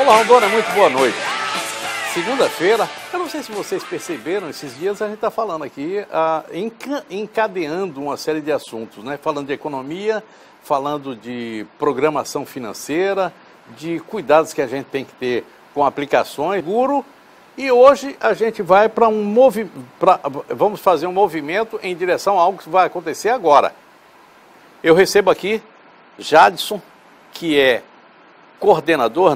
Olá, Rondônia, muito boa noite. Segunda-feira, eu não sei se vocês perceberam, esses dias a gente está falando aqui, encadeando uma série de assuntos, né? Falando de economia, falando de programação financeira, de cuidados que a gente tem que ter com aplicações, seguro. E hoje a gente vai para vamos fazer um movimento em direção a algo que vai acontecer agora. Eu recebo aqui Jadson, que é coordenador,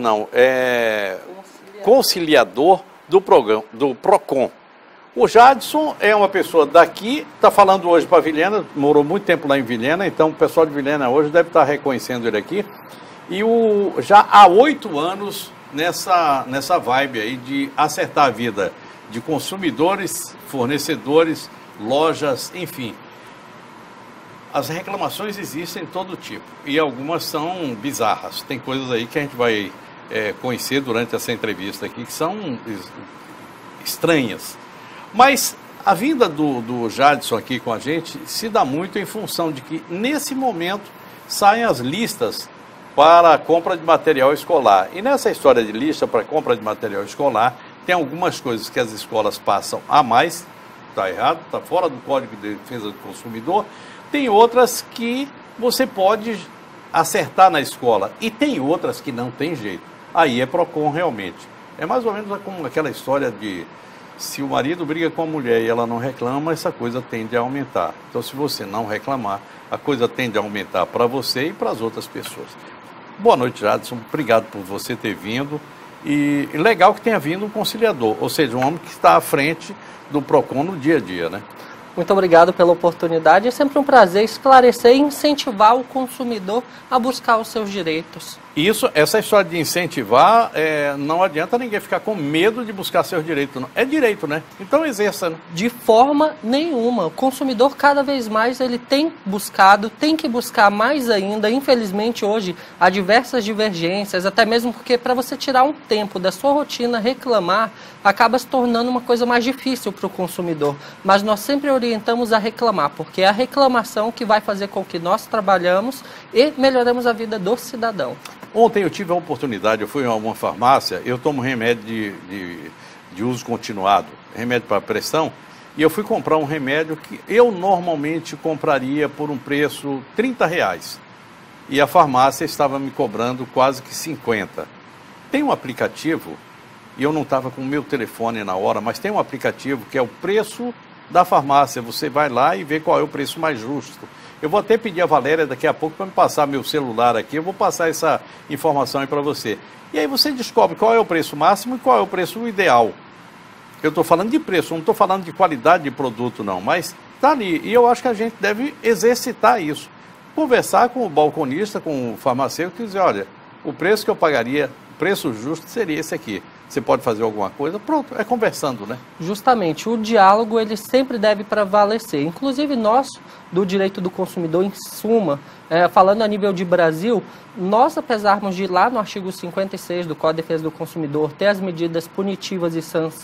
conciliador do programa, do PROCON. O Jadson é uma pessoa daqui, está falando hoje para Vilhena, morou muito tempo lá em Vilhena, então o pessoal de Vilhena hoje deve estar reconhecendo ele aqui. E já há 8 anos nessa vibe aí de acertar a vida de consumidores, fornecedores, lojas, enfim. As reclamações existem de todo tipo e algumas são bizarras. Tem coisas aí que a gente vai conhecer durante essa entrevista aqui que são estranhas. Mas a vinda do Jadson aqui com a gente se dá muito em função de que nesse momento saem as listas para a compra de material escolar. E nessa história de lista para compra de material escolar tem algumas coisas que as escolas passam a mais, está errado, está fora do Código de Defesa do Consumidor. Tem outras que você pode acertar na escola e tem outras que não tem jeito. Aí é PROCON realmente. É mais ou menos como aquela história de se o marido briga com a mulher e ela não reclama, essa coisa tende a aumentar. Então se você não reclamar, a coisa tende a aumentar para você e para as outras pessoas. Boa noite, Jadson. Obrigado por você ter vindo. E legal que tenha vindo um conciliador, ou seja, um homem que está à frente do PROCON no dia a dia, né? Muito obrigado pela oportunidade. É sempre um prazer esclarecer e incentivar o consumidor a buscar os seus direitos. Essa história de incentivar, não adianta ninguém ficar com medo de buscar seus direitos. Não. É direito, né? Então exerça, né? De forma nenhuma. O consumidor cada vez mais ele tem buscado, tem que buscar mais ainda. Infelizmente hoje há diversas divergências, até mesmo porque para você tirar um tempo da sua rotina, reclamar, acaba se tornando uma coisa mais difícil para o consumidor. Mas nós sempre orientamos a reclamar, porque é a reclamação que vai fazer com que nós trabalhamos e melhoremos a vida do cidadão. Ontem eu tive a oportunidade, eu fui a uma farmácia, eu tomo remédio de uso continuado, remédio para pressão, e eu fui comprar um remédio que eu normalmente compraria por um preço R$30. E a farmácia estava me cobrando quase que 50. Tem um aplicativo, e eu não estava com o meu telefone na hora, mas tem um aplicativo que é o preço da farmácia. Você vai lá e vê qual é o preço mais justo. Eu vou até pedir a Valéria daqui a pouco para me passar meu celular aqui, eu vou passar essa informação aí para você. E aí você descobre qual é o preço máximo e qual é o preço ideal. Eu estou falando de preço, não estou falando de qualidade de produto não, mas está ali. E eu acho que a gente deve exercitar isso. Conversar com o balconista, com o farmacêutico e dizer, olha, o preço que eu pagaria, o preço justo seria esse aqui. Você pode fazer alguma coisa, pronto, é conversando, né? Justamente, o diálogo ele sempre deve prevalecer. Inclusive nós, do direito do consumidor, em suma, falando a nível de Brasil, nós, apesarmos de ir lá no artigo 56 do Código de Defesa do Consumidor ter as medidas punitivas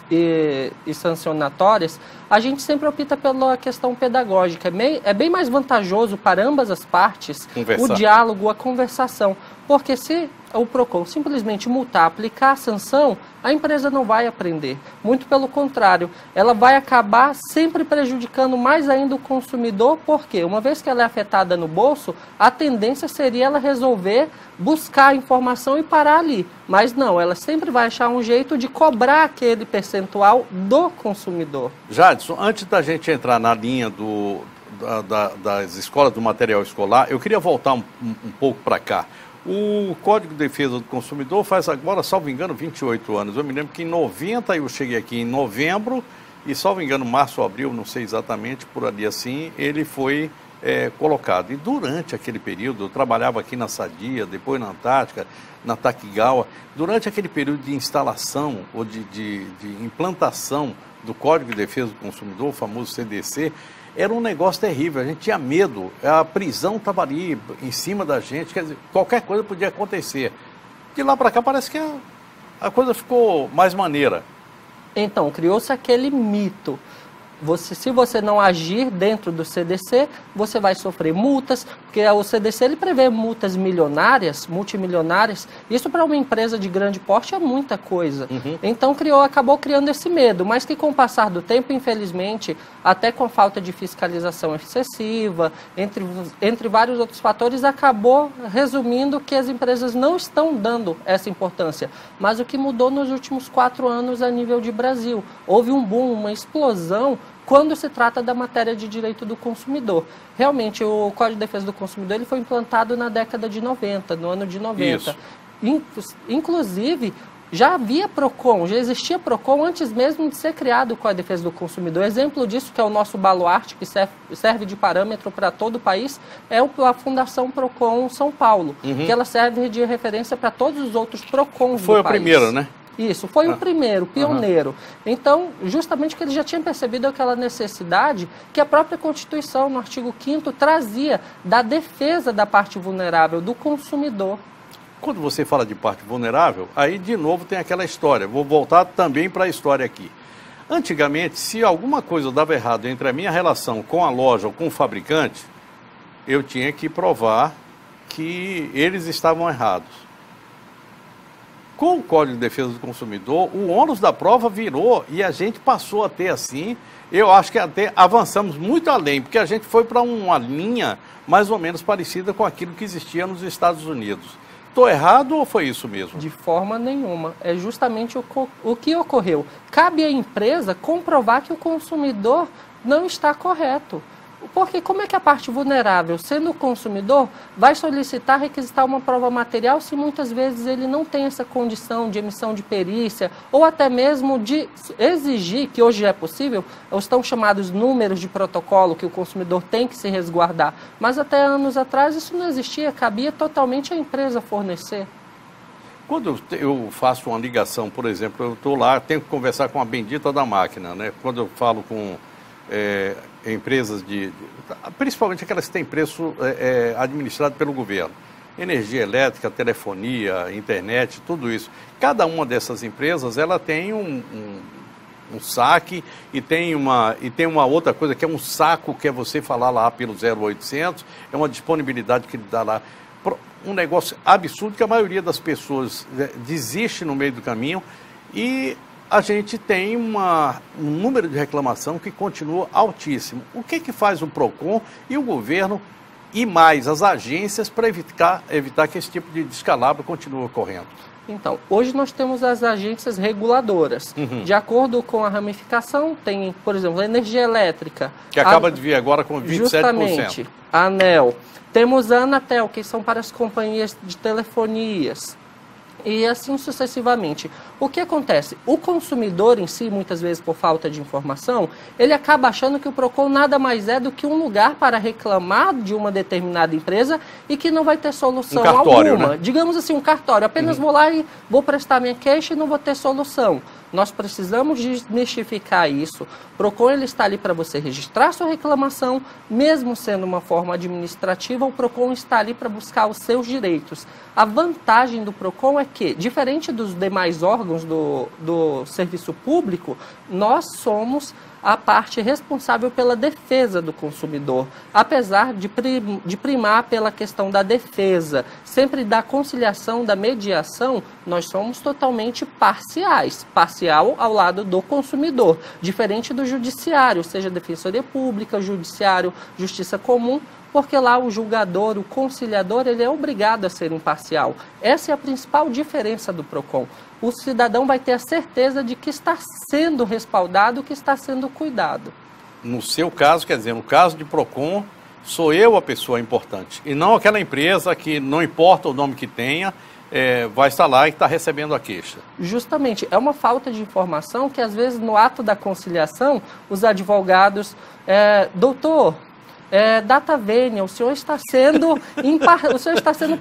e sancionatórias, a gente sempre opta pela questão pedagógica. É bem mais vantajoso para ambas as partes o diálogo, a conversação. Porque se o PROCON simplesmente multar, aplicar a sanção, a empresa não vai aprender. Muito pelo contrário, ela vai acabar sempre prejudicando mais ainda o consumidor, porque uma vez que ela é afetada no bolso, a tendência seria ela resolver buscar a informação e parar ali. Mas não, ela sempre vai achar um jeito de cobrar aquele percentual do consumidor. Jadson, antes da gente entrar na linha das escolas do material escolar, eu queria voltar um pouco para cá. O Código de Defesa do Consumidor faz agora, salvo engano, 28 anos. Eu me lembro que em 90 eu cheguei aqui em novembro e, salvo engano, março ou abril, não sei exatamente, por ali assim, ele foi colocado. E durante aquele período, eu trabalhava aqui na Sadia, depois na Antártica, na Takigawa. Durante aquele período de instalação ou de implantação do Código de Defesa do Consumidor, o famoso CDC, era um negócio terrível, a gente tinha medo, a prisão estava ali em cima da gente, quer dizer, qualquer coisa podia acontecer. De lá para cá parece que a coisa ficou mais maneira. Então, criou-se aquele mito se você não agir dentro do CDC, você vai sofrer multas, porque o CDC ele prevê multas milionárias, multimilionárias. Isso para uma empresa de grande porte é muita coisa. Então acabou criando esse medo, mas que com o passar do tempo, infelizmente, até com a falta de fiscalização excessiva, entre vários outros fatores, acabou resumindo que as empresas não estão dando essa importância. Mas o que mudou nos últimos 4 anos a nível de Brasil? Houve um boom, uma explosão quando se trata da matéria de direito do consumidor. Realmente, o Código de Defesa do Consumidor ele foi implantado na década de 90, no ano de 90. Isso. Inclusive, já havia PROCON, já existia PROCON antes mesmo de ser criado o Código de Defesa do Consumidor. Exemplo disso, que é o nosso baluarte, que serve de parâmetro para todo o país, é a Fundação PROCON São Paulo, que ela serve de referência para todos os outros PROCONs do país. Foi o primeiro, né? Isso, foi o primeiro, pioneiro. Então, justamente que ele já tinha percebido aquela necessidade que a própria Constituição, no artigo 5º, trazia da defesa da parte vulnerável, do consumidor. Quando você fala de parte vulnerável, aí de novo tem aquela história. Vou voltar também para a história aqui. Antigamente, se alguma coisa dava errado entre a minha relação com a loja ou com o fabricante, eu tinha que provar que eles estavam errados. Com o Código de Defesa do Consumidor, o ônus da prova virou e a gente passou a ter assim, eu acho que até avançamos muito além, porque a gente foi para uma linha mais ou menos parecida com aquilo que existia nos Estados Unidos. Estou errado ou foi isso mesmo? De forma nenhuma. É justamente o que ocorreu. Cabe à empresa comprovar que o consumidor não está correto. Porque como é que a parte vulnerável, sendo o consumidor, vai solicitar, requisitar uma prova material se muitas vezes ele não tem essa condição de emissão de perícia ou até mesmo de exigir, que hoje é possível, os tão chamados números de protocolo que o consumidor tem que se resguardar. Mas até anos atrás isso não existia, cabia totalmente à empresa fornecer. Quando eu faço uma ligação, por exemplo, eu estou lá, tenho que conversar com a bendita da máquina, né? Quando eu falo com empresas principalmente aquelas que têm preço administrado pelo governo, energia elétrica, telefonia, internet, tudo isso. Cada uma dessas empresas, ela tem um saque e tem uma outra coisa que é um saco, que é você falar lá pelo 0800, é uma disponibilidade que ele dá lá. Um negócio absurdo que a maioria das pessoas desiste no meio do caminho e a gente tem um número de reclamação que continua altíssimo. O que faz o PROCON e o governo e mais as agências para evitar que esse tipo de descalabro continue ocorrendo? Então, hoje nós temos as agências reguladoras. De acordo com a ramificação, tem, por exemplo, a energia elétrica. Que acaba de vir agora com 27%. Justamente, a ANEEL. Temos a Anatel, que são para as companhias de telefonias. E assim sucessivamente. O que acontece? O consumidor em si, muitas vezes por falta de informação, ele acaba achando que o PROCON nada mais é do que um lugar para reclamar de uma determinada empresa e que não vai ter solução alguma. Né? Digamos assim, um cartório. Apenas vou lá e vou prestar minha queixa e não vou ter solução. Nós precisamos desmistificar isso. O PROCON ele está ali para você registrar sua reclamação, mesmo sendo uma forma administrativa, o PROCON está ali para buscar os seus direitos. A vantagem do PROCON é que, diferente dos demais órgãos do serviço público, nós somos a parte responsável pela defesa do consumidor, apesar de primar pela questão da defesa, sempre da conciliação, da mediação, nós somos totalmente parciais, parcial ao lado do consumidor, diferente do judiciário, seja Defensoria Pública, Judiciário, Justiça Comum, porque lá o julgador, o conciliador, ele é obrigado a ser imparcial. Essa é a principal diferença do PROCON. O cidadão vai ter a certeza de que está sendo respaldado, que está sendo cuidado. No seu caso, quer dizer, no caso de PROCON, sou eu a pessoa importante, e não aquela empresa que, não importa o nome que tenha, vai estar lá e está recebendo a queixa. Justamente, é uma falta de informação que, às vezes, no ato da conciliação, os advogados, doutor, data vênia, o senhor está sendo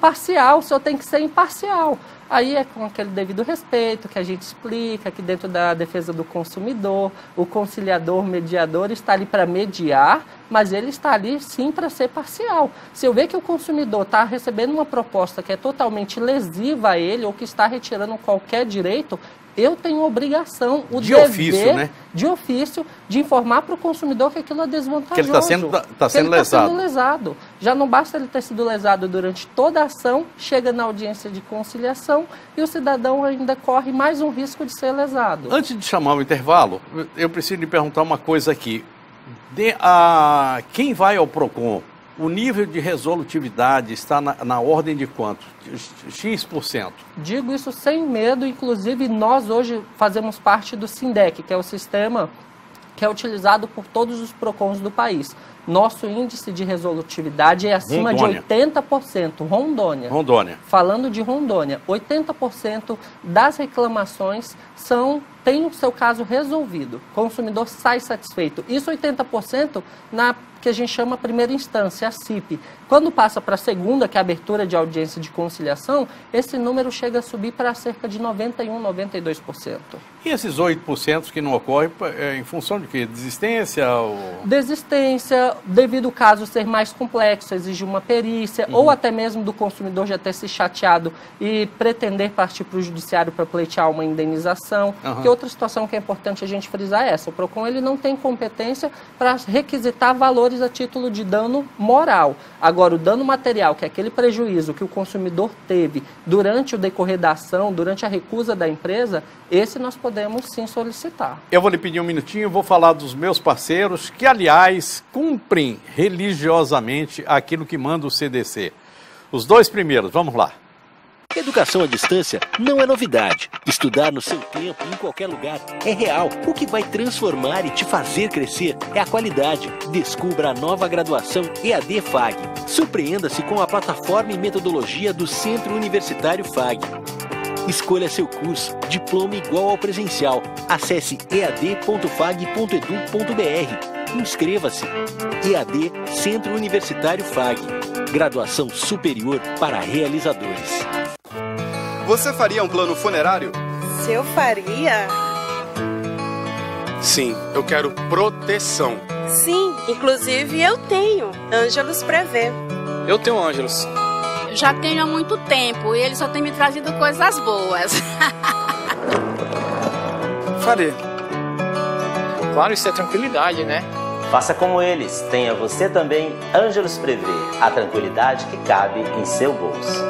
parcial, o senhor tem que ser imparcial. Aí é com aquele devido respeito que a gente explica que dentro da defesa do consumidor, o conciliador, mediador está ali para mediar, mas ele está ali sim para ser parcial. Se eu ver que o consumidor está recebendo uma proposta que é totalmente lesiva a ele ou que está retirando qualquer direito, eu tenho obrigação, o de dever, ofício, né? de ofício, de informar para o consumidor que aquilo é desvantajoso. Que ele está sendo lesado. Já não basta ele ter sido lesado durante toda a ação, chega na audiência de conciliação e o cidadão ainda corre mais um risco de ser lesado. Antes de chamar o intervalo, eu preciso lhe perguntar uma coisa aqui. Quem vai ao PROCON, o nível de resolutividade está na ordem de quanto? X%? Digo isso sem medo, inclusive nós hoje fazemos parte do SINDEC, que é o sistema que é utilizado por todos os PROCONs do país. Nosso índice de resolutividade é acima Rondônia. de 80%. Rondônia. Falando de Rondônia, 80% das reclamações tem o seu caso resolvido. O consumidor sai satisfeito. Isso 80% na que a gente chama primeira instância, a CIP. Quando passa para a segunda, que é a abertura de audiência de conciliação, esse número chega a subir para cerca de 91%, 92%. E esses 8% que não ocorrem em função de quê? Desistência? Desistência, devido ao caso ser mais complexo, exige uma perícia, ou até mesmo do consumidor já ter se chateado e pretender partir para o judiciário para pleitear uma indenização. Que outra situação que é importante a gente frisar é essa: o PROCON ele não tem competência para requisitar valores a título de dano moral. Agora, o dano material, que é aquele prejuízo que o consumidor teve durante o decorrer da ação, durante a recusa da empresa, esse nós podemos sim solicitar. Eu vou lhe pedir um minutinho, vou falar dos meus parceiros, que aliás cumprem religiosamente aquilo que manda o CDC. Os dois primeiros, vamos lá. Educação à distância não é novidade. Estudar no seu tempo, em qualquer lugar, é real. O que vai transformar e te fazer crescer é a qualidade. Descubra a nova graduação EAD FAG. Surpreenda-se com a plataforma e metodologia do Centro Universitário FAG. Escolha seu curso, diploma igual ao presencial. Acesse ead.fag.edu.br. Inscreva-se. EAD Centro Universitário FAG. Graduação superior para realizadores. Você faria um plano funerário? Se eu faria? Sim, eu quero proteção. Sim, inclusive eu tenho. Ângelos prevê. Eu tenho Ângelos. Já tenho há muito tempo e ele só tem me trazido coisas boas. Farei. Claro, isso é tranquilidade, né? Faça como eles. Tenha você também Ângelos Prevê. A tranquilidade que cabe em seu bolso.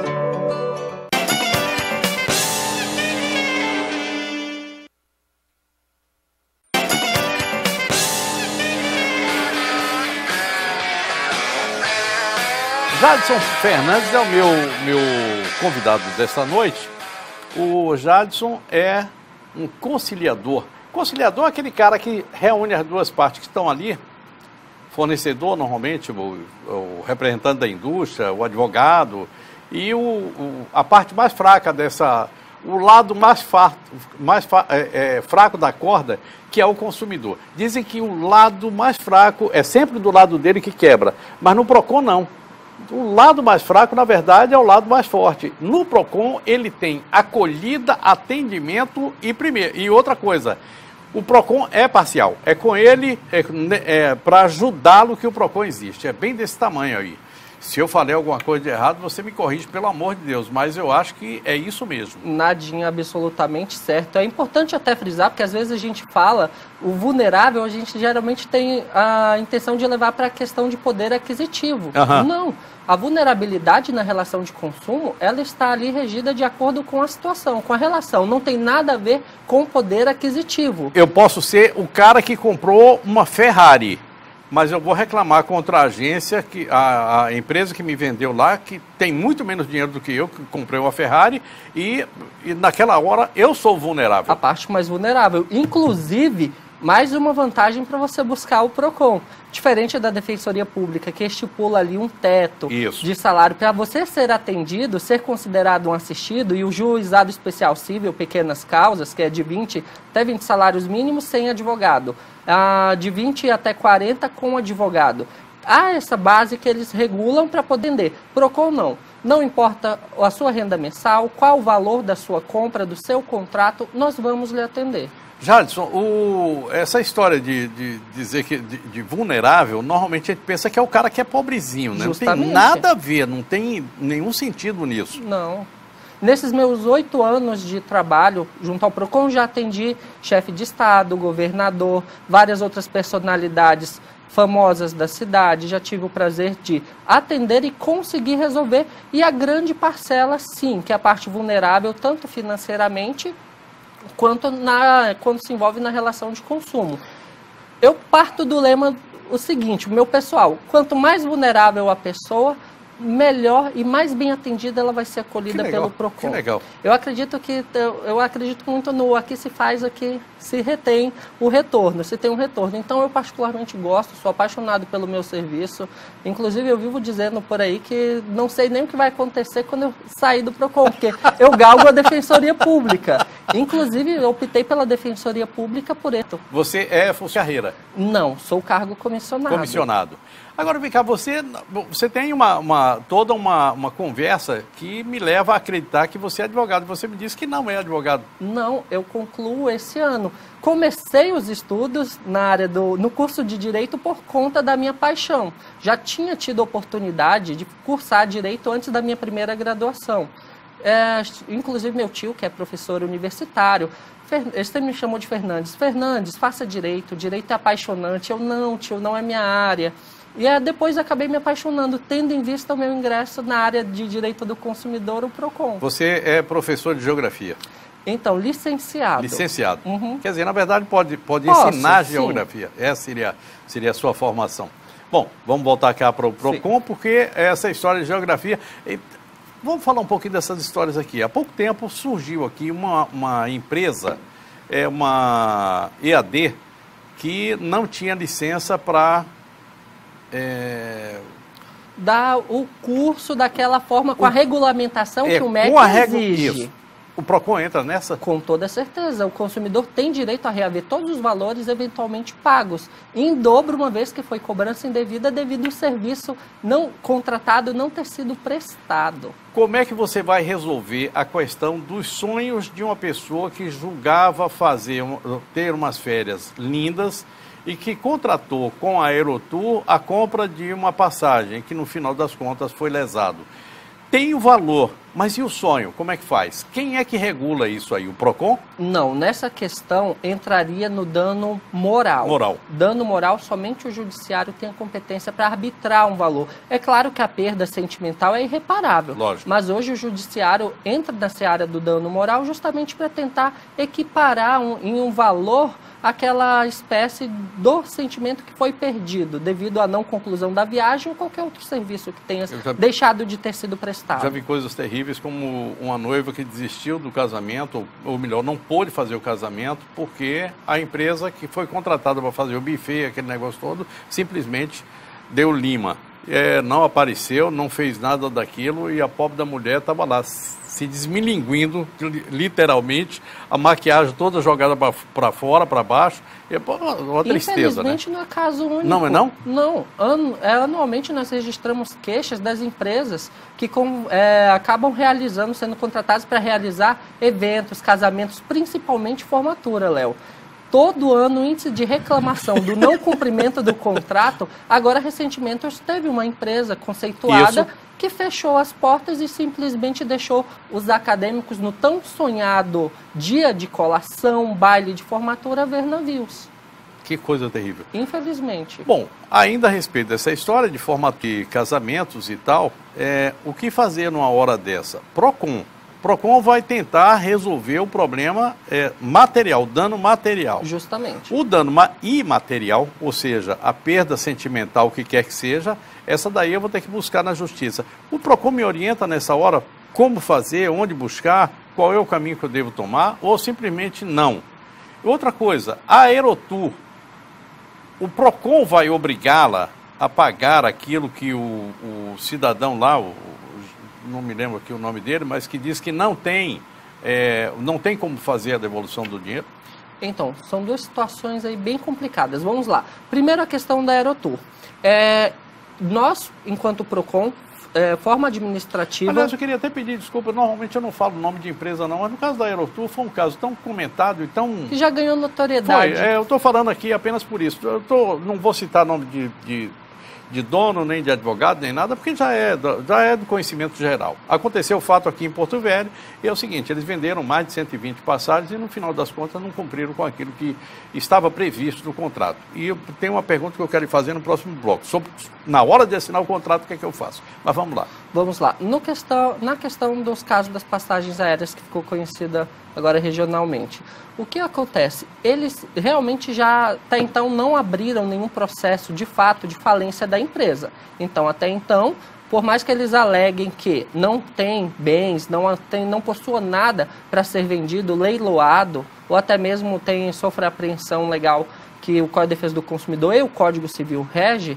Jadson Fernandes é o meu convidado desta noite. O Jadson é um conciliador. Conciliador é aquele cara que reúne as duas partes que estão ali. Fornecedor, normalmente, o representante da indústria, o advogado. E a parte mais fraca o lado fraco da corda, que é o consumidor. Dizem que o lado mais fraco é sempre do lado dele que quebra. Mas no PROCON, não. O lado mais fraco, na verdade, é o lado mais forte. No PROCON, ele tem acolhida, atendimento e outra coisa. O PROCON é parcial. É com ele, para ajudá-lo que o PROCON existe. É bem desse tamanho aí. Se eu falei alguma coisa de errado, você me corrige, pelo amor de Deus. Mas eu acho que é isso mesmo. Nadinha, absolutamente certo. É importante até frisar, porque às vezes a gente fala, o vulnerável, a gente geralmente tem a intenção de levar para a questão de poder aquisitivo. Não. A vulnerabilidade na relação de consumo, ela está ali regida de acordo com a situação, com a relação. Não tem nada a ver com o poder aquisitivo. Eu posso ser o cara que comprou uma Ferrari, mas eu vou reclamar contra a agência, a empresa que me vendeu lá, que tem muito menos dinheiro do que eu, que comprei uma Ferrari, e naquela hora eu sou vulnerável. A parte mais vulnerável. Inclusive, mais uma vantagem para você buscar o PROCON. Diferente da Defensoria Pública, que estipula ali um teto de salário para você ser atendido, ser considerado um assistido, e o Juizado Especial Civil, pequenas causas, que é de 20 até 20 salários mínimos sem advogado, de 20 até 40 com advogado. Há essa base que eles regulam para poder atender. PROCON não. Não importa a sua renda mensal, qual o valor da sua compra, do seu contrato, nós vamos lhe atender. Jadson, essa história de dizer que de vulnerável, normalmente a gente pensa que é o cara que é pobrezinho, né? Justamente. Não tem nada a ver, não tem nenhum sentido nisso. Não. Nesses meus 8 anos de trabalho junto ao PROCON, já atendi chefe de Estado, governador, várias outras personalidades famosas da cidade, já tive o prazer de atender e conseguir resolver, e a grande parcela, sim, que é a parte vulnerável, tanto financeiramente, quanto quando se envolve na relação de consumo. Eu parto do lema o seguinte, meu pessoal, quanto mais vulnerável a pessoa, melhor e mais bem atendida ela vai ser acolhida pelo PROCON. Que legal. Eu acredito muito no aqui se faz, aqui se retém o retorno, se tem um retorno. Então eu particularmente gosto, sou apaixonado pelo meu serviço. Inclusive eu vivo dizendo por aí que não sei nem o que vai acontecer quando eu sair do PROCON, porque eu galgo a Defensoria Pública. Inclusive eu optei pela Defensoria Pública por isso. Você é funcionária? Não, sou cargo comissionado. Comissionado. Agora, vem cá, você tem toda uma conversa que me leva a acreditar que você é advogado. Você me disse que não é advogado. Não, eu concluo esse ano. Comecei os estudos na área no curso de Direito por conta da minha paixão. Já tinha tido oportunidade de cursar Direito antes da minha primeira graduação. Inclusive meu tio, que é professor universitário, ele sempre me chamou de Fernandes. Fernandes, faça Direito, Direito é apaixonante. Eu, não, tio, não é minha área. E depois acabei me apaixonando, tendo em vista o meu ingresso na área de Direito do Consumidor, o PROCON. Você é professor de Geografia? Então, licenciado. Licenciado. Uhum. Quer dizer, na verdade, pode ensinar Geografia. Essa seria a sua formação. Bom, vamos voltar cá para o PROCON, porque essa história de Geografia... Vamos falar um pouquinho dessas histórias aqui. Há pouco tempo surgiu aqui uma empresa, uma EAD, que não tinha licença para... dar o curso daquela forma, com a regulamentação que o MEC exige. Isso. O PROCON entra nessa? Com toda certeza. O consumidor tem direito a reaver todos os valores eventualmente pagos, em dobro, uma vez que foi cobrança indevida devido ao serviço não contratado não ter sido prestado. Como é que você vai resolver a questão dos sonhos de uma pessoa que julgava ter umas férias lindas e que contratou com a Aerotour a compra de uma passagem que no final das contas foi lesado? Tem o valor, mas e o sonho? Como é que faz? Quem é que regula isso aí? O PROCON? Não, nessa questão entraria no dano moral. Dano moral, somente o judiciário tem a competência para arbitrar um valor. É claro que a perda sentimental é irreparável. Lógico. Mas hoje o judiciário entra na seara do dano moral justamente para tentar equiparar em um valor aquela espécie do sentimento que foi perdido devido à não conclusão da viagem ou qualquer outro serviço que tenha deixado de ter sido prestado. Já vi coisas terríveis como uma noiva que desistiu do casamento, ou melhor, não pôde fazer o casamento porque a empresa que foi contratada para fazer o buffet, aquele negócio todo, simplesmente deu lima. Não apareceu, não fez nada daquilo e a pobre da mulher estava lá se desmilinguindo, literalmente, a maquiagem toda jogada para fora, para baixo. É uma tristeza, né? Infelizmente não é caso único. Não é não? Não. Anualmente nós registramos queixas das empresas que acabam sendo contratadas para realizar eventos, casamentos, principalmente formatura, Léo. Todo ano o índice de reclamação do não cumprimento do contrato, agora recentemente teve uma empresa conceituada que fechou as portas e simplesmente deixou os acadêmicos no tão sonhado dia de colação, baile de formatura, ver navios. Que coisa terrível. Infelizmente. Bom, ainda a respeito dessa história de formatura, casamentos e tal, o que fazer numa hora dessa? PROCON vai tentar resolver o problema material, o dano material. Justamente. O dano imaterial, ou seja, a perda sentimental, o que quer que seja, essa daí eu vou ter que buscar na justiça. O PROCON me orienta nessa hora como fazer, onde buscar, qual é o caminho que eu devo tomar, ou simplesmente não. Outra coisa, a Aerotour, o PROCON vai obrigá-la a pagar aquilo que o cidadão lá, não me lembro aqui o nome dele, mas que diz que não tem como fazer a devolução do dinheiro? Então, são duas situações aí bem complicadas. Vamos lá. Primeiro, a questão da Aerotour. Nós, enquanto PROCON, forma administrativa... Aliás, eu queria até pedir desculpa, normalmente eu não falo nome de empresa não, mas no caso da Aerotour foi um caso tão comentado e tão... Que já ganhou notoriedade. Eu estou falando aqui apenas por isso. Não vou citar nome de de dono, nem de advogado, nem nada, porque já é do conhecimento geral. Aconteceu o fato aqui em Porto Velho, e é o seguinte, eles venderam mais de 120 passagens e no final das contas não cumpriram com aquilo que estava previsto no contrato. E eu tenho uma pergunta que eu quero fazer no próximo bloco, sobre na hora de assinar o contrato, o que é que eu faço? Mas vamos lá. Vamos lá. Na questão dos casos das passagens aéreas, que ficou conhecida agora regionalmente, o que acontece? Eles realmente já, até então, não abriram nenhum processo de fato de falência da empresa. Então, até então, por mais que eles aleguem que não tem bens, não possua nada para ser vendido, leiloado, ou até mesmo sofre apreensão legal que o Código de Defesa do Consumidor e o Código Civil rege,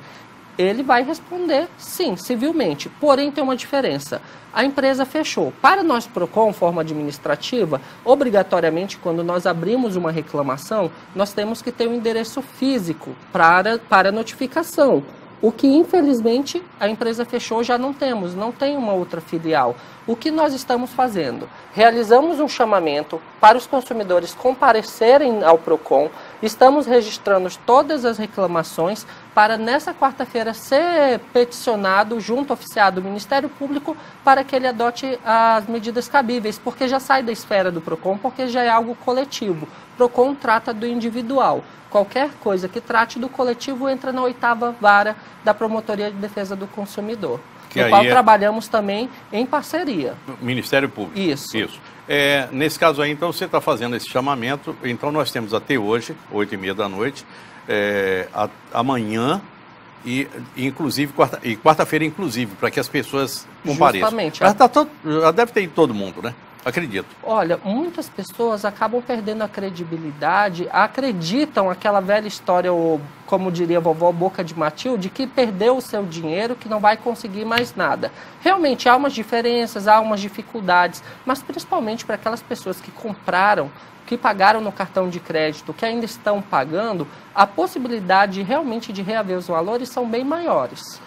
ele vai responder sim, civilmente. Porém, tem uma diferença. A empresa fechou. Para nós, PROCON, forma administrativa, obrigatoriamente, quando nós abrimos uma reclamação, nós temos que ter um endereço físico para notificação. O que, infelizmente, a empresa fechou, já não temos, não tem uma outra filial. O que nós estamos fazendo? Realizamos um chamamento para os consumidores comparecerem ao PROCON, estamos registrando todas as reclamações para, nessa quarta-feira, ser peticionado junto ao oficiado do Ministério Público para que ele adote as medidas cabíveis, porque já sai da esfera do PROCON, porque já é algo coletivo. O PROCON trata do individual. Qualquer coisa que trate do coletivo entra na 8ª vara da Promotoria de Defesa do Consumidor, no qual trabalhamos também em parceria. Ministério Público. Isso. Nesse caso aí, então, você está fazendo esse chamamento, então nós temos até hoje, 8h30 da noite, amanhã e inclusive quarta-feira, inclusive, para que as pessoas compareçam. Justamente. Já deve ter ido todo mundo, né? Acredito. Olha, muitas pessoas acabam perdendo a credibilidade, acreditam aquela velha história, ou, como diria a vovó Boca de Matilde, que perdeu o seu dinheiro, que não vai conseguir mais nada. Realmente há umas diferenças, há umas dificuldades, mas principalmente para aquelas pessoas que compraram, que pagaram no cartão de crédito, que ainda estão pagando, a possibilidade realmente de reaver os valores são bem maiores.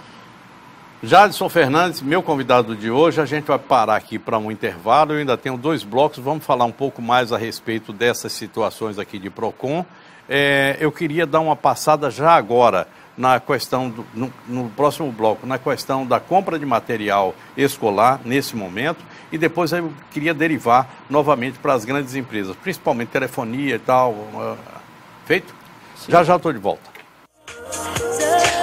Jadson Fernandes, meu convidado de hoje, a gente vai parar aqui para um intervalo, eu ainda tenho 2 blocos, vamos falar um pouco mais a respeito dessas situações aqui de PROCON. Eu queria dar uma passada já agora na questão, no próximo bloco, na questão da compra de material escolar nesse momento, e depois eu queria derivar novamente para as grandes empresas, principalmente telefonia e tal. Feito? Sim. Já estou de volta.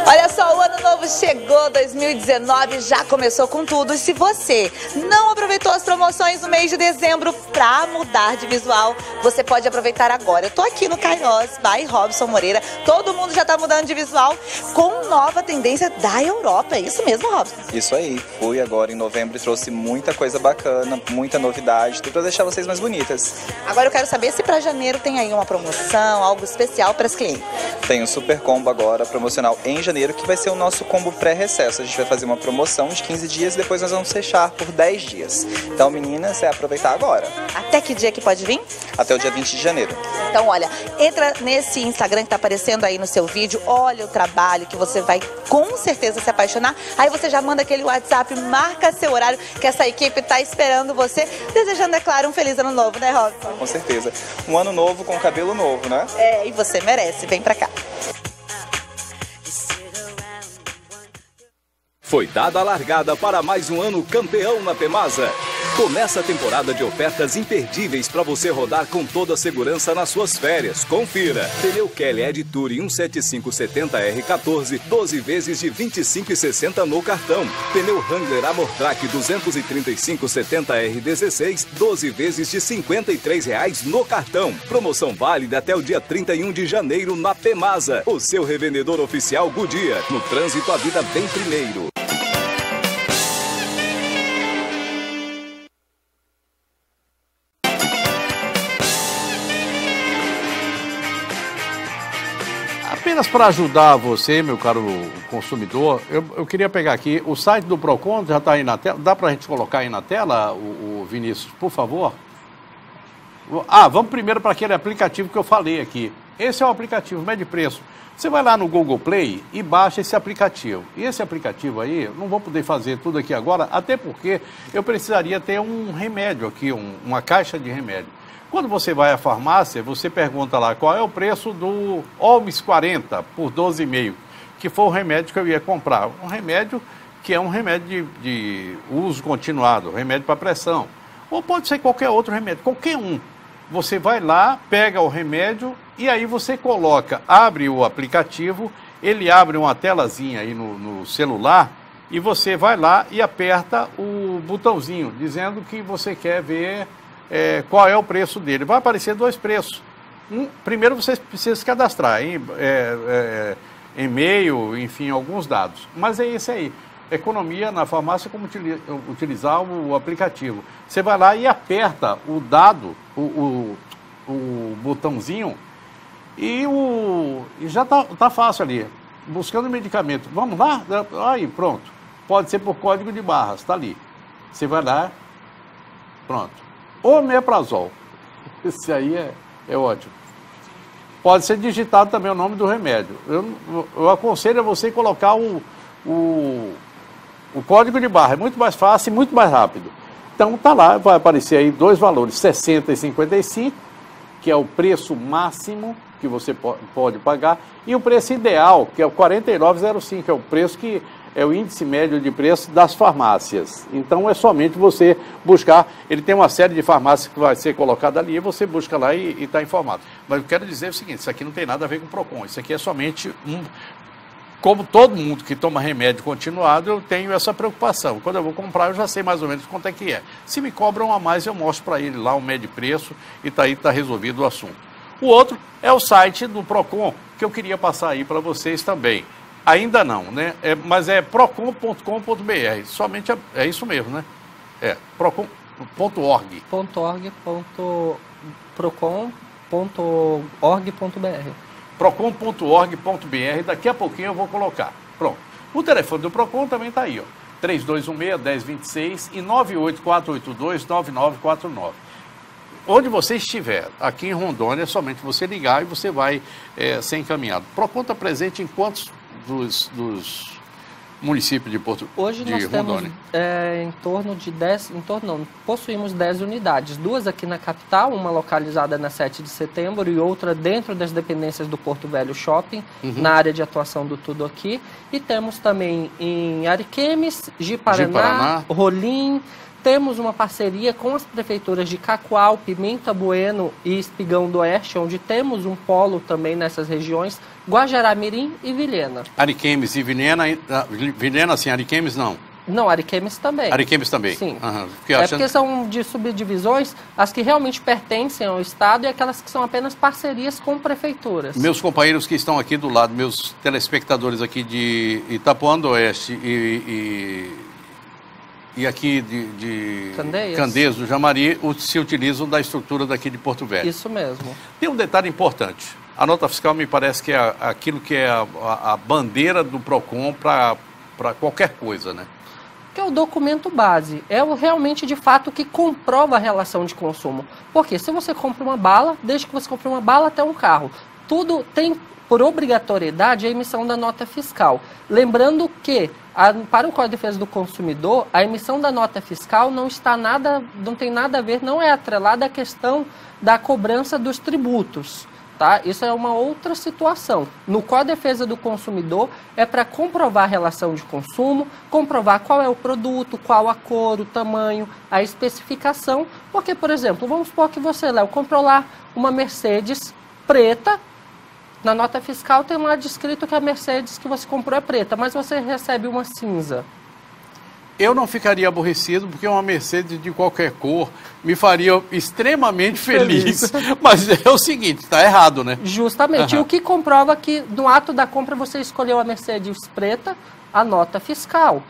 Olha só, o ano novo chegou, 2019 já começou com tudo. E se você não aproveitou as promoções no mês de dezembro para mudar de visual, você pode aproveitar agora. Eu tô aqui no Cainós, by Robson Moreira. Todo mundo já tá mudando de visual com nova tendência da Europa. É isso mesmo, Robson? Isso aí. Fui agora em novembro e trouxe muita coisa bacana, muita novidade, tudo para deixar vocês mais bonitas. Agora eu quero saber se para janeiro tem aí uma promoção, algo especial para as clientes. Tem um super combo agora, promocional em janeiro, que vai ser o nosso combo pré-recesso. A gente vai fazer uma promoção de 15 dias e depois nós vamos fechar por 10 dias. Então, meninas, é aproveitar agora. Até que dia que pode vir? Até o dia 20 de janeiro. Então, olha, entra nesse Instagram que tá aparecendo aí no seu vídeo, olha o trabalho que você vai com certeza se apaixonar. Aí você já manda aquele WhatsApp, marca seu horário, que essa equipe tá esperando você, desejando, é claro, um feliz ano novo, né, Robson? Com certeza. Um ano novo com cabelo novo, né? E você merece. Vem pra cá. Foi dada a largada para mais um ano campeão na Pemasa. Começa a temporada de ofertas imperdíveis para você rodar com toda a segurança nas suas férias. Confira. Pneu Kelly Ed Touring 17570R14, 12 vezes de R$ 25,60 no cartão. Pneu Wrangler Amortrack 23570R16, 12 vezes de R$ 53,00 no cartão. Promoção válida até o dia 31 de janeiro na Pemasa, o seu revendedor oficial Goodyear. No trânsito, a vida vem primeiro. Apenas para ajudar você, meu caro consumidor, eu queria pegar aqui o site do PROCON, já está aí na tela. Dá para a gente colocar aí na tela, o Vinícius, por favor? Vamos primeiro para aquele aplicativo que eu falei aqui. Esse é o aplicativo Mede Preço. Você vai lá no Google Play e baixa esse aplicativo. E esse aplicativo aí, eu não vou poder fazer tudo aqui agora, até porque eu precisaria ter um remédio aqui, uma caixa de remédio. Quando você vai à farmácia, você pergunta lá qual é o preço do Olmes 40 por 12,5. que foi o remédio que eu ia comprar. Um remédio que é um remédio de uso continuado, remédio para pressão. Ou pode ser qualquer outro remédio, qualquer um. Você vai lá, pega o remédio e aí você coloca, abre o aplicativo, ele abre uma telazinha aí no celular e você vai lá e aperta o botãozinho, dizendo que você quer ver qual é o preço dele. Vai aparecer dois preços. Primeiro você precisa se cadastrar, e-mail, enfim, alguns dados. Mas é esse aí. Economia na farmácia, como utilizar o aplicativo. Você vai lá e aperta o dado, o botãozinho, e já tá fácil ali. Buscando medicamento. Vamos lá? Aí, pronto. Pode ser por código de barras, está ali. Você vai lá, pronto. Omeprazol. Esse aí é ótimo. Pode ser digitado também o nome do remédio. Eu aconselho a você colocar o código de barra. É muito mais fácil e muito mais rápido. Então tá lá, vai aparecer aí dois valores, 60 e 55, que é o preço máximo que você pode pagar, e o preço ideal, que é o 49,05, que é o preço que é o índice médio de preço das farmácias. Então é somente você buscar, ele tem uma série de farmácias que vai ser colocada ali, e você busca lá e está informado. Mas eu quero dizer o seguinte, isso aqui não tem nada a ver com o PROCON, isso aqui é somente como todo mundo que toma remédio continuado, eu tenho essa preocupação. Quando eu vou comprar, eu já sei mais ou menos quanto é que é. Se me cobram a mais, eu mostro para ele lá o médio preço e aí está resolvido o assunto. O outro é o site do PROCON, que eu queria passar aí para vocês também. Ainda não, né? Mas é procon.com.br. Somente é isso mesmo, né? procon.org. procon.org.br. procon.org.br, daqui a pouquinho eu vou colocar. Pronto. O telefone do PROCON também está aí, ó. 3216-1026 e 98482-9949. Onde você estiver, aqui em Rondônia, é somente você ligar e você vai ser encaminhado. O PROCON está presente em quantos dos municípios de Rondônia? Hoje nós temos em torno de 10, possuímos 10 unidades, duas aqui na capital, uma localizada na 7 de setembro e outra dentro das dependências do Porto Velho Shopping, na área de atuação do Tudo Aqui. E temos também em Ariquemes, Ji-Paraná, Rolim. Temos uma parceria com as prefeituras de Cacoal, Pimenta Bueno e Espigão do Oeste, onde temos um polo também nessas regiões, Guajará-Mirim e Vilhena. Ariquemes e Vilhena, Vilhena sim, Ariquemes não. Não, Ariquemes também. Ariquemes também? Sim. Porque são de subdivisões as que realmente pertencem ao Estado e aquelas que são apenas parcerias com prefeituras. Meus companheiros que estão aqui do lado, meus telespectadores aqui de Itapuã do Oeste e aqui de Candeias do Jamari, se utilizam da estrutura daqui de Porto Velho. Isso mesmo. Tem um detalhe importante. A nota fiscal me parece que é aquilo que é a bandeira do PROCON para qualquer coisa, né? Que é o documento base. É realmente, de fato, que comprova a relação de consumo. Porque se você compra uma bala, desde que você compre uma bala até um carro, tudo tem, por obrigatoriedade, a emissão da nota fiscal. Lembrando que, para o Código de Defesa do Consumidor, a emissão da nota fiscal não tem nada a ver, não é atrelada à questão da cobrança dos tributos. Tá? Isso é uma outra situação. No Código de Defesa do Consumidor é para comprovar a relação de consumo, comprovar qual é o produto, qual a cor, o tamanho, a especificação. Porque, por exemplo, vamos supor que você, Léo, comprou lá uma Mercedes preta. Na nota fiscal tem lá descrito que a Mercedes que você comprou é preta, mas você recebe uma cinza. Eu não ficaria aborrecido, porque uma Mercedes de qualquer cor me faria extremamente feliz. Mas é o seguinte, está errado, né? Justamente. E o que comprova que no ato da compra você escolheu a Mercedes preta, a nota fiscal.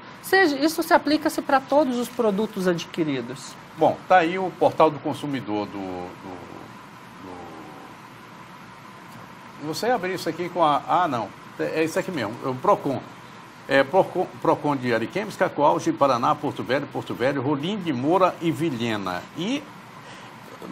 Isso se aplica-se para todos os produtos adquiridos. Bom, está aí o portal do consumidor Você abriu isso aqui com não, é isso aqui mesmo, é o PROCON. PROCON de Ariquemes, Cacoal, Ji-Paraná, Porto Velho, Rolim de Moura e Vilhena. E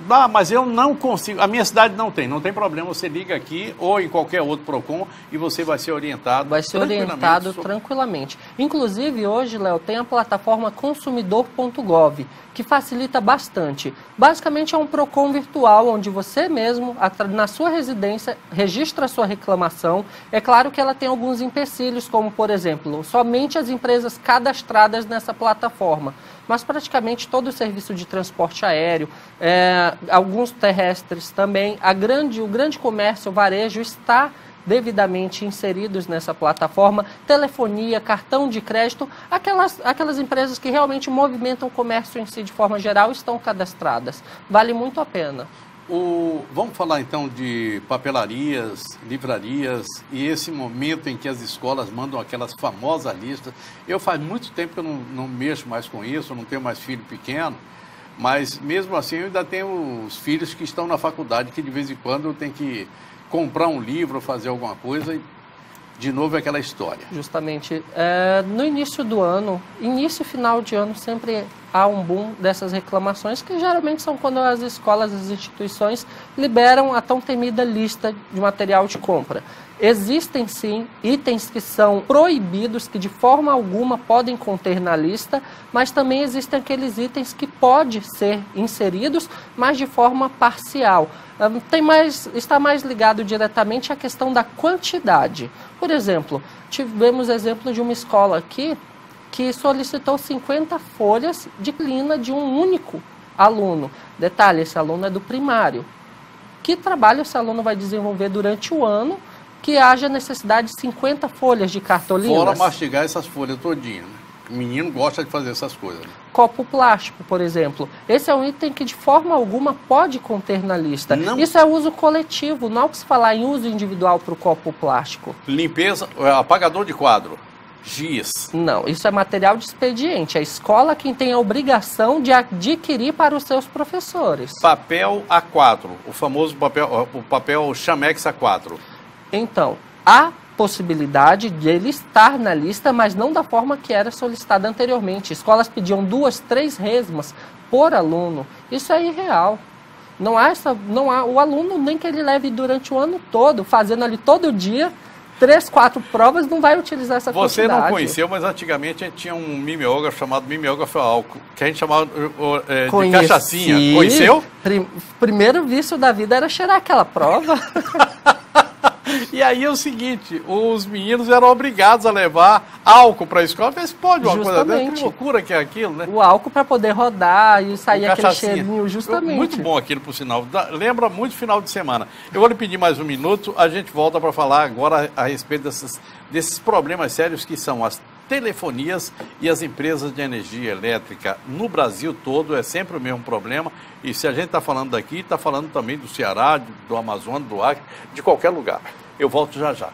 Dá, mas eu não consigo. A minha cidade não tem problema. Você liga aqui ou em qualquer outro PROCON e você vai ser orientado. Vai ser orientado tranquilamente. Inclusive, hoje, Léo, tem a plataforma consumidor.gov, que facilita bastante. Basicamente, é um PROCON virtual, onde você mesmo, na sua residência, registra a sua reclamação. É claro que ela tem alguns empecilhos, como, por exemplo, somente as empresas cadastradas nessa plataforma. Mas praticamente todo o serviço de transporte aéreo, alguns terrestres também, o grande comércio, o varejo está devidamente inseridos nessa plataforma, telefonia, cartão de crédito, aquelas empresas que realmente movimentam o comércio em si de forma geral estão cadastradas. Vale muito a pena. Vamos falar então de papelarias, livrarias e esse momento em que as escolas mandam aquelas famosas listas. Eu faz muito tempo que eu não mexo mais com isso, eu não tenho mais filho pequeno, mas mesmo assim eu ainda tenho os filhos que estão na faculdade, que de vez em quando eu tenho que comprar um livro, fazer alguma coisa e de novo é aquela história. Justamente. No início do ano, início e final de ano, sempre há um boom dessas reclamações, que geralmente são quando as escolas, as instituições liberam a tão temida lista de material de compra. Existem sim itens que são proibidos, que de forma alguma podem conter na lista, mas também existem aqueles itens que podem ser inseridos, mas de forma parcial. Está mais ligado diretamente à questão da quantidade. Por exemplo, tivemos exemplo de uma escola aqui que solicitou 50 folhas de disciplina de um único aluno. Detalhe, esse aluno é do primário. Que trabalho esse aluno vai desenvolver durante o ano que haja necessidade de 50 folhas de cartolinas? Fora mastigar essas folhas todinhas, né? O menino gosta de fazer essas coisas. Né? Copo plástico, por exemplo. Esse é um item que de forma alguma pode conter na lista. Não. Isso é uso coletivo, não há que se falar em uso individual para o copo plástico. Limpeza, apagador de quadro, giz. Não, isso é material de expediente. É a escola quem tem a obrigação de adquirir para os seus professores. Papel A4, o famoso papel Chamex A4. Então, há possibilidade de ele estar na lista, mas não da forma que era solicitada anteriormente. Escolas pediam 2, 3 resmas por aluno. Isso é irreal. Não há o aluno, nem que ele leve durante o ano todo, fazendo ali todo dia 3, 4 provas, não vai utilizar essa quantidade. Você não conheceu, mas antigamente a gente tinha um mimeógrafo chamado mimeógrafo álcool, que a gente chamava de cachaçinha. Conheceu? Primeiro vício da vida era cheirar aquela prova. E aí é o seguinte, os meninos eram obrigados a levar álcool para a escola. Vê se pode uma coisa dessa, que loucura que é aquilo, né? O álcool para poder rodar e sair aquele cheirinho, justamente. Muito bom aquilo, por sinal. Lembra muito final de semana. Eu vou lhe pedir mais um minuto, a gente volta para falar agora a respeito desses problemas sérios que são as telefonias e as empresas de energia elétrica no Brasil todo. É sempre o mesmo problema. E se a gente está falando daqui, está falando também do Ceará, do Amazonas, do Acre, de qualquer lugar. Eu volto já já.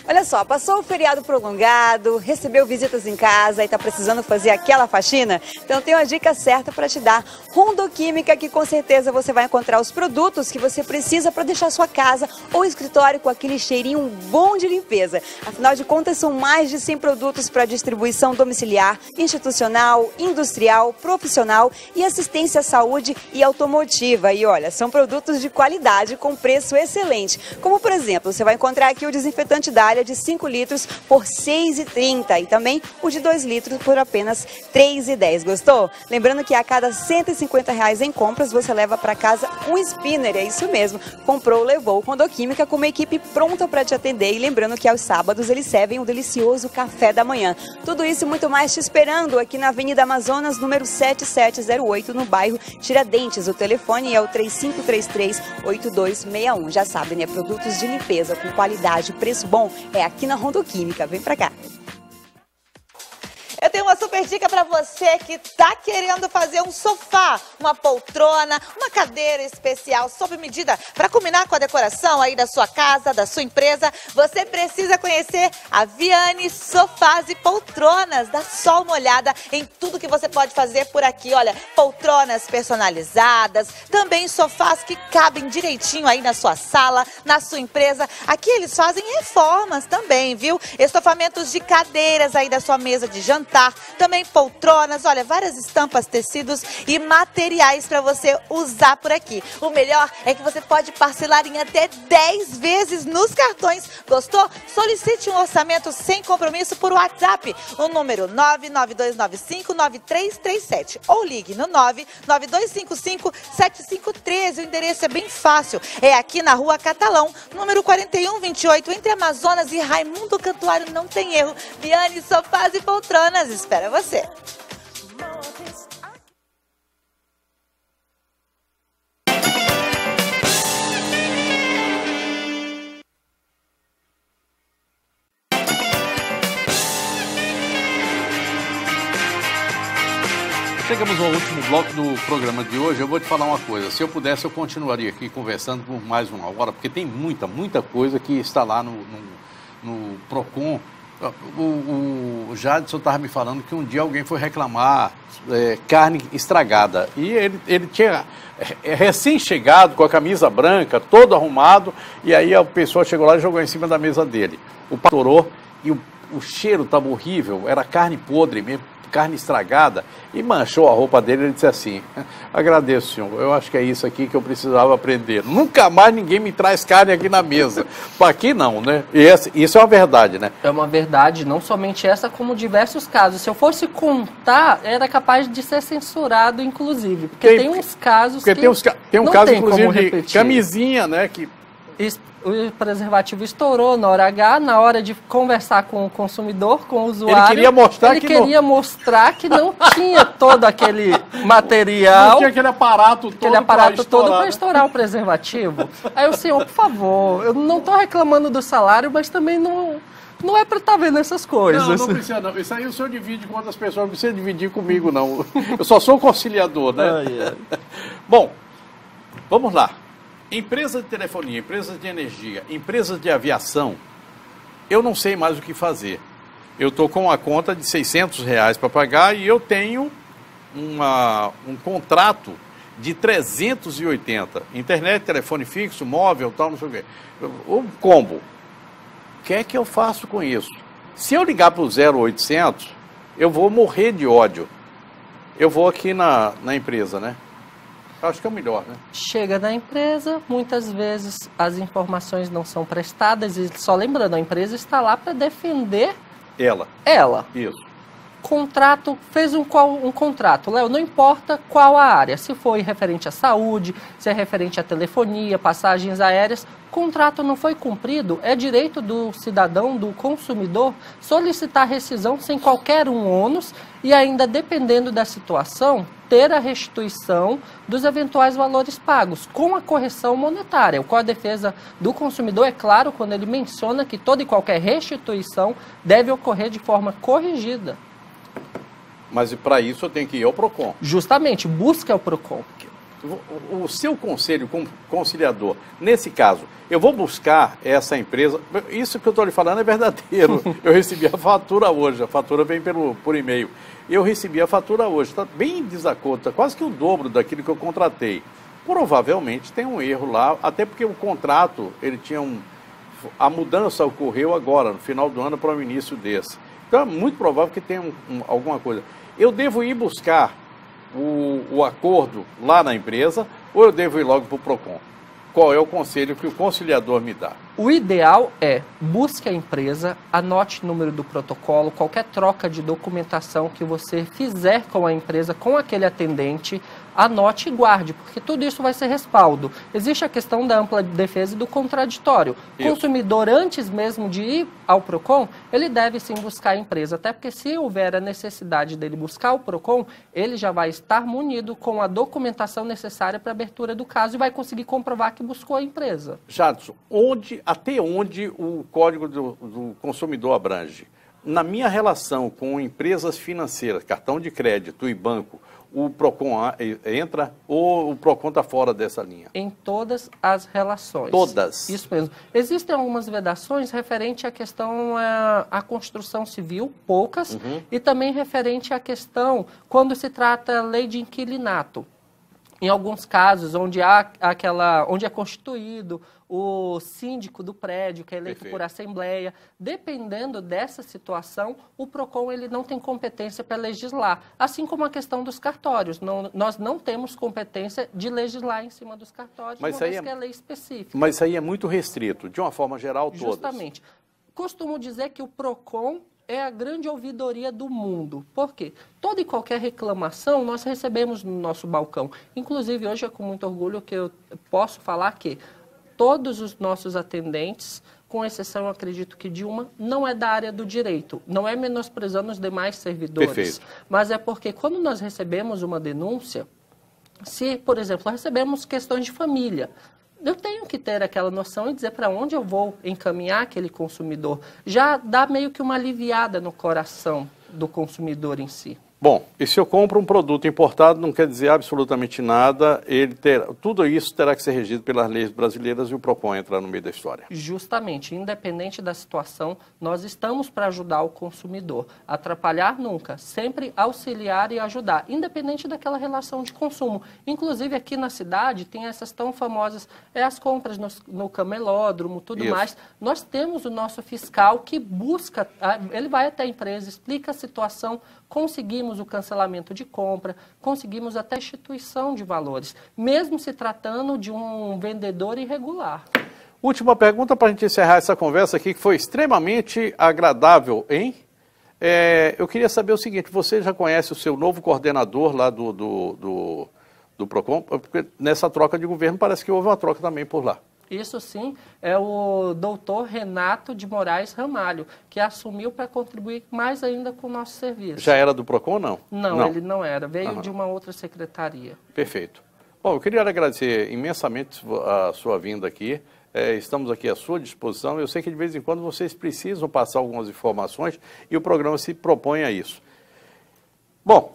Olha só, passou o feriado prolongado, recebeu visitas em casa e está precisando fazer aquela faxina? Então tem uma dica certa para te dar. Rondoquímica, que com certeza você vai encontrar os produtos que você precisa para deixar sua casa ou escritório com aquele cheirinho bom de limpeza. Afinal de contas, são mais de 100 produtos para distribuição domiciliar, institucional, industrial, profissional e assistência à saúde e automotiva. E olha, são produtos de qualidade com preço excelente. Como por exemplo, você vai encontrar aqui o desinfetante Dália de 5 litros por R$ 6,30 e também o de 2 litros por apenas R$ 3,10. Gostou? Lembrando que a cada R$ 150 em compras você leva para casa um spinner, é isso mesmo. Comprou, levou. Rondoquímica com uma equipe pronta para te atender e lembrando que aos sábados eles servem um delicioso café da manhã. Tudo isso e muito mais te esperando aqui na Avenida Amazonas, número 7708, no bairro Tiradentes. O telefone é o 3533-8261. Já sabe, né? Produtos de limpeza com qualidade, preço bom. É aqui na Rondoquímica. Vem pra cá. Eu tenho uma super dica para você que tá querendo fazer um sofá, uma poltrona, uma cadeira especial sob medida para combinar com a decoração aí da sua casa, da sua empresa. Você precisa conhecer a Viane Sofás e Poltronas. Dá só uma olhada em tudo que você pode fazer por aqui. Olha, poltronas personalizadas, também sofás que cabem direitinho aí na sua sala, na sua empresa. Aqui eles fazem reformas também, viu? Estofamentos de cadeiras aí da sua mesa de jantar, jantar, também poltronas, olha, várias estampas, tecidos e materiais para você usar por aqui. O melhor é que você pode parcelar em até 10 vezes nos cartões. Gostou? Solicite um orçamento sem compromisso por WhatsApp, o número 992959337 ou ligue no 992557513. O endereço é bem fácil, é aqui na Rua Catalão, número 4128, entre Amazonas e Raimundo Cantuário. Não tem erro. Viane Sofás e Poltronas espera você. Chegamos ao último bloco do programa de hoje. Eu vou te falar uma coisa. Se eu pudesse, eu continuaria aqui conversando por mais uma hora, porque tem muita coisa que está lá no PROCON. O Jadson estava me falando que um dia alguém foi reclamar carne estragada. E ele tinha recém-chegado, com a camisa branca, todo arrumado, e aí a pessoa chegou lá e jogou em cima da mesa dele. O pau estourou e o cheiro estava horrível, era carne podre mesmo, carne estragada, e manchou a roupa dele. Ele disse assim: agradeço, senhor, eu acho que é isso aqui que eu precisava aprender. Nunca mais ninguém me traz carne aqui na mesa. Aqui não, né? Isso é uma verdade, né? É uma verdade, não somente essa, como diversos casos. Se eu fosse contar, era capaz de ser censurado, inclusive. Porque tem uns casos que tem um não caso, tem inclusive, como de repetir. camisinha, né? Que o preservativo estourou na hora H, na hora de conversar com o consumidor, com o usuário. Ele queria mostrar que não tinha todo aquele material. Não tinha aquele aparato todo para estourar o preservativo. Aí o senhor, por favor, eu não estou reclamando do salário, mas também não é para estar vendo essas coisas. Não precisa não. Isso aí o senhor divide com outras pessoas, não precisa dividir comigo, não. Eu só sou conciliador, né? Bom, vamos lá. Empresas de telefonia, empresas de energia, empresas de aviação, eu não sei mais o que fazer. Eu estou com uma conta de R$600 para pagar e eu tenho um contrato de 380. Internet, telefone fixo, móvel, tal, não sei o quê. O combo. O que é que eu faço com isso? Se eu ligar para o 0800, eu vou morrer de ódio. Eu vou aqui na empresa, né? Acho que é o melhor, né? Chega na empresa, muitas vezes as informações não são prestadas, e só lembrando, a empresa está lá para defender ela. Isso. Contrato, fez um contrato, Léo, não importa qual a área, se foi referente à saúde, se é referente à telefonia, passagens aéreas, contrato não foi cumprido, é direito do cidadão, do consumidor, solicitar rescisão sem qualquer ônus e ainda, dependendo da situação, ter a restituição dos eventuais valores pagos, com a correção monetária. O Código de Defesa do Consumidor é claro quando ele menciona que toda e qualquer restituição deve ocorrer de forma corrigida. Mas para isso eu tenho que ir ao PROCON. Justamente, busca o PROCON. O seu conselho conciliador, nesse caso, eu vou buscar essa empresa. Isso que eu estou lhe falando é verdadeiro. Eu recebi a fatura hoje, a fatura vem por e-mail. Eu recebi a fatura hoje, está bem em desacordo, está quase que o dobro daquilo que eu contratei. Provavelmente tem um erro lá, até porque o contrato, ele tinha a mudança ocorreu agora, no final do ano, para o início desse. Então é muito provável que tenha alguma coisa. Eu devo ir buscar o acordo lá na empresa ou eu devo ir logo para o PROCON? Qual é o conselho que o conciliador me dá? O ideal é busque a empresa, anote o número do protocolo, qualquer troca de documentação que você fizer com a empresa, com aquele atendente, anote e guarde, porque tudo isso vai ser respaldo. Existe a questão da ampla defesa e do contraditório. O consumidor, antes mesmo de ir ao PROCON, ele deve sim buscar a empresa, até porque se houver a necessidade dele buscar o PROCON, ele já vai estar munido com a documentação necessária para a abertura do caso e vai conseguir comprovar que buscou a empresa. Jadson, até onde o Código do Consumidor abrange? Na minha relação com empresas financeiras, cartão de crédito e banco, o PROCON entra ou o PROCON está fora dessa linha? Em todas as relações. Todas? Isso mesmo. Existem algumas vedações referente à questão à construção civil, poucas, e também referente à questão quando se trata lei de inquilinato. Em alguns casos, onde é constituído o síndico do prédio, que é eleito por assembleia, dependendo dessa situação, o PROCON ele não tem competência para legislar, assim como a questão dos cartórios. Nós não temos competência de legislar em cima dos cartórios, uma vez que é lei específica. Mas isso aí é muito restrito, de uma forma geral, todas. Justamente. Costumo dizer que o PROCON é a grande ouvidoria do mundo. Por quê? Toda e qualquer reclamação nós recebemos no nosso balcão. Inclusive, hoje é com muito orgulho que eu posso falar que todos os nossos atendentes, com exceção, acredito que de uma, não é da área do direito. Não é menosprezando os demais servidores. Perfeito. Mas é porque quando nós recebemos uma denúncia, se, por exemplo, recebemos questões de família, eu tenho que ter aquela noção e dizer para onde eu vou encaminhar aquele consumidor. Já dá meio que uma aliviada no coração do consumidor em si. Bom, e se eu compro um produto importado, não quer dizer absolutamente nada, tudo isso terá que ser regido pelas leis brasileiras e o PROCON entra no meio da história. Justamente, independente da situação, nós estamos para ajudar o consumidor. Atrapalhar nunca, sempre auxiliar e ajudar, independente daquela relação de consumo. Inclusive aqui na cidade tem essas tão famosas, as compras no camelódromo, tudo mais. Nós temos o nosso fiscal que busca, ele vai até a empresa, explica a situação, conseguimos o cancelamento de compra, conseguimos até instituição de valores, mesmo se tratando de um vendedor irregular. Última pergunta para a gente encerrar essa conversa aqui, que foi extremamente agradável, hein? Eu queria saber o seguinte, você já conhece o seu novo coordenador lá do PROCON? Porque nessa troca de governo parece que houve uma troca também por lá. Isso sim, é o doutor Renato de Moraes Ramalho, que assumiu para contribuir mais ainda com o nosso serviço. Já era do PROCON ou não? Não, ele não era, veio de uma outra secretaria. Perfeito. Bom, eu queria agradecer imensamente a sua vinda aqui. Estamos aqui à sua disposição. Eu sei que de vez em quando vocês precisam passar algumas informações e o programa se propõe a isso. Bom,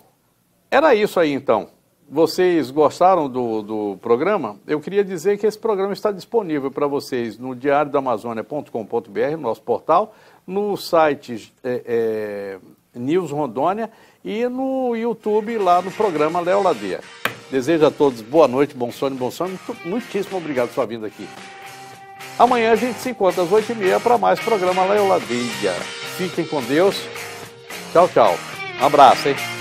era isso aí então. Vocês gostaram do programa? Eu queria dizer que esse programa está disponível para vocês no diariodaamazônia.com.br, no nosso portal, no site News Rondônia e no YouTube, lá no programa Léo Ladeia. Desejo a todos boa noite, bom sono. Muitíssimo obrigado por sua vinda aqui. Amanhã a gente se encontra às 8h30 para mais programa Léo Ladeia. Fiquem com Deus. Tchau, tchau. Um abraço, hein?